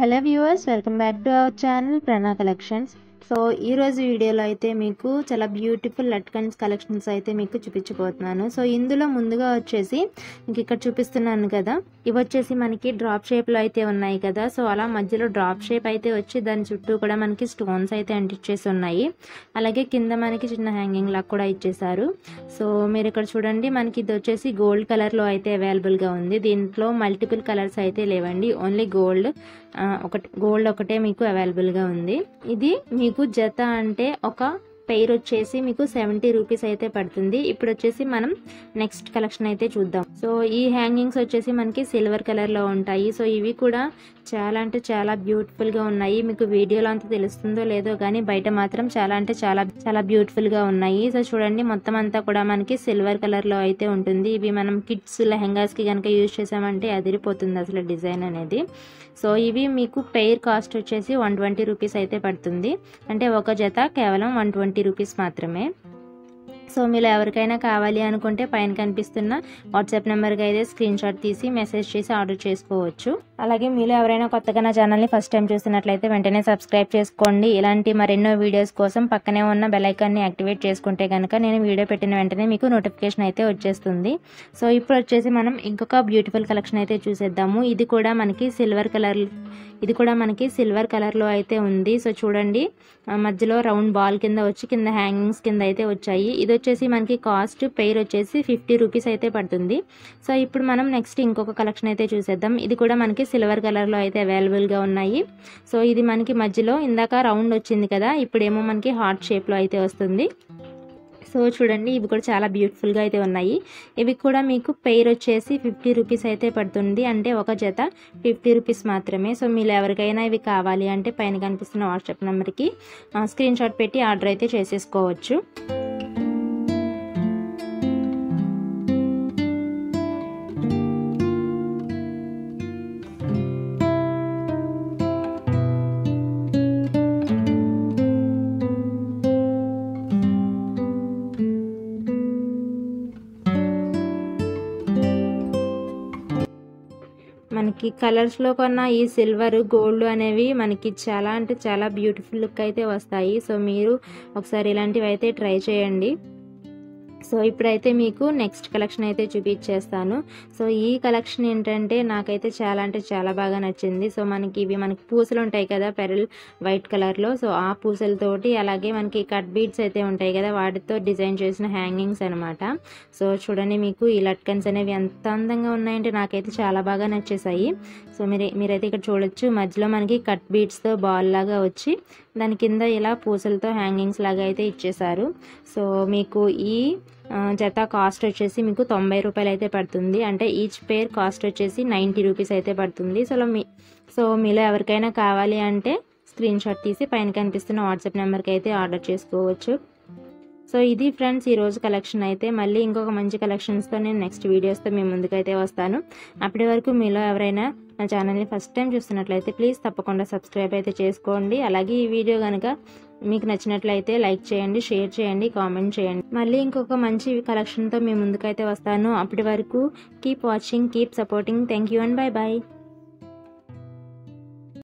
Hello viewers, welcome back to our channel Prana collections. So ఈరోజు వీడియోలో అయితే మీకు చాలా బ్యూటిఫుల్ లట్కన్స్ కలెక్షన్స్ అయితే మీకు చూపించబోతున్నాను. సో ఇందులో ముందుగా వచ్చేసి మీకు ఇక్కడ చూపిస్తున్నాను కదా, ఇవి వచ్చేసి మనకి డ్రాప్ షేప్లో అయితే ఉన్నాయి కదా. సో అలా మధ్యలో డ్రాప్ షేప్ అయితే వచ్చి దాని చుట్టూ కూడా మనకి స్టోన్స్ అయితే అంటించేసి ఉన్నాయి. అలాగే కింద మనకి చిన్న హ్యాంగింగ్ లాగా కూడా ఇచ్చేసారు. సో మీరు ఇక్కడ చూడండి, మనకి ఇది వచ్చేసి గోల్డ్ కలర్లో అయితే అవైలబుల్గా ఉంది. దీంట్లో మల్టిపుల్ కలర్స్ అయితే లేవండి, ఓన్లీ గోల్డ్ ఒకటే మీకు అవైలబుల్గా ఉంది. ఇది మీకు జత అంటే ఒక పెయిర్ వచ్చేసి మీకు 70 రూపీస్ అయితే పడుతుంది. ఇప్పుడు వచ్చేసి మనం నెక్స్ట్ కలెక్షన్ అయితే చూద్దాం. సో ఈ హ్యాంగింగ్స్ వచ్చేసి మనకి సిల్వర్ కలర్లో ఉంటాయి. సో ఇవి కూడా చాలా అంటే చాలా బ్యూటిఫుల్గా ఉన్నాయి. మీకు వీడియోలో అంతా తెలుస్తుందో లేదో కానీ బయట మాత్రం చాలా అంటే చాలా బ్యూటిఫుల్గా ఉన్నాయి. సో చూడండి, మొత్తం అంతా కూడా మనకి సిల్వర్ కలర్లో అయితే ఉంటుంది. ఇవి మనం కిడ్స్ లెహెంగాస్కి కనుక యూజ్ చేసామంటే అదిరిపోతుంది అసలు డిజైన్ అనేది. సో ఇవి మీకు పెయిర్ కాస్ట్ వచ్చేసి 120 రూపీస్ అయితే పడుతుంది. అంటే ఒక జత కేవలం 120 రూపీస్ మాత్రమే. సో మీరు ఎవరికైనా కావాలి అనుకుంటే పైన కనిపిస్తున్న వాట్సాప్ నెంబర్కి అయితే స్క్రీన్ షాట్ తీసి మెసేజ్ చేసి ఆర్డర్ చేసుకోవచ్చు. అలాగే మీరు ఎవరైనా కొత్తగా నా ఛానల్ని ఫస్ట్ టైం చూస్తున్నట్లయితే వెంటనే సబ్స్క్రైబ్ చేసుకోండి. ఇలాంటి మరెన్నో వీడియోస్ కోసం పక్కనే ఉన్న బెల్ ఐకాన్ని యాక్టివేట్ చేసుకుంటే కనుక నేను వీడియో పెట్టిన వెంటనే మీకు నోటిఫికేషన్ అయితే వచ్చేస్తుంది. సో ఇప్పుడు వచ్చేసి మనం ఇంకొక బ్యూటిఫుల్ కలెక్షన్ అయితే చూసేద్దాము. ఇది కూడా మనకి సిల్వర్ కలర్లో అయితే ఉంది. సో చూడండి, మధ్యలో రౌండ్ బాల్ కింద వచ్చి కింద హ్యాంగింగ్స్ కింద అయితే వచ్చాయి. ఇది వచ్చేసి మనకి కాస్ట్ పెయిర్ వచ్చేసి 50 రూపీస్ అయితే పడుతుంది. సో ఇప్పుడు మనం నెక్స్ట్ ఇంకొక కలెక్షన్ అయితే చూసేద్దాం. ఇది కూడా మనకి సిల్వర్ కలర్లో అయితే అవైలబుల్గా ఉన్నాయి. సో ఇది మనకి మధ్యలో ఇందాక రౌండ్ వచ్చింది కదా, ఇప్పుడేమో మనకి హార్ట్ షేప్లో అయితే వస్తుంది. సో చూడండి, ఇవి కూడా చాలా బ్యూటిఫుల్గా అయితే ఉన్నాయి. ఇవి కూడా మీకు పెయిర్ వచ్చేసి 50 రూపీస్ అయితే పడుతుంది. అంటే ఒక జత 50 రూపీస్ మాత్రమే. సో మీరు ఎవరికైనా ఇవి కావాలి అంటే పైన కనిపిస్తున్న వాట్సాప్ నెంబర్కి స్క్రీన్ షాట్ పెట్టి ఆర్డర్ అయితే చేసేసుకోవచ్చు. మనకి కలర్స్లో కన్నా ఈ సిల్వర్ గోల్డ్ అనేవి మనకి చాలా అంటే చాలా బ్యూటిఫుల్ లుక్ అయితే వస్తాయి. సో మీరు ఒకసారి ఇలాంటివి అయితే ట్రై చేయండి. సో ఇప్పుడైతే మీకు నెక్స్ట్ కలెక్షన్ అయితే చూపించేస్తాను. సో ఈ కలెక్షన్ ఏంటంటే నాకైతే చాలా అంటే చాలా బాగా నచ్చింది. సో మనకి పూసలు ఉంటాయి కదా పెరల్ వైట్ కలర్లో, సో ఆ పూసలతోటి అలాగే మనకి కట్ బీడ్స్ అయితే ఉంటాయి కదా, వాటితో డిజైన్ చేసిన హ్యాంగింగ్స్ అనమాట. సో చూడండి, మీకు ఈ లట్కన్స్ అనేవి ఎంత అందంగా ఉన్నాయంటే నాకైతే చాలా బాగా నచ్చేసాయి. సో మీరైతే ఇక్కడ చూడొచ్చు, మధ్యలో మనకి కట్ బీడ్స్తో బాల్ లాగా వచ్చి దాని కింద ఇలా పూసలతో హ్యాంగింగ్స్ లాగా అయితే ఇచ్చేసారు. సో మీకు ఈ జత కాస్ట్ వచ్చేసి మీకు 90 రూపాయలు అయితే పడుతుంది. అంటే ఈచ్ పేర్ కాస్ట్ వచ్చేసి 90 రూపీస్ అయితే పడుతుంది. సో మీలో ఎవరికైనా కావాలి అంటే స్క్రీన్ షాట్ తీసి పైన కనిపిస్తున్న వాట్సాప్ నెంబర్కి అయితే ఆర్డర్ చేసుకోవచ్చు. సో ఇది ఫ్రెండ్స్ ఈరోజు కలెక్షన్ అయితే. మళ్ళీ ఇంకొక మంచి కలెక్షన్స్తో నేను నెక్స్ట్ వీడియోస్తో మీ ముందుకైతే వస్తాను. అప్పటి వరకు మీలో ఎవరైనా నా ఛానల్ని ఫస్ట్ టైం చూస్తున్నట్లయితే ప్లీజ్ తప్పకుండా సబ్స్క్రైబ్ అయితే చేసుకోండి. అలాగే ఈ వీడియో కనుక మీకు నచ్చినట్లయితే లైక్ చేయండి, షేర్ చేయండి, కామెంట్ చేయండి. మళ్ళీ ఇంకొక మంచి కలెక్షన్తో మీ ముందుకైతే వస్తాను. అప్పటి వరకు keep watching, keep supporting. Thank you and by.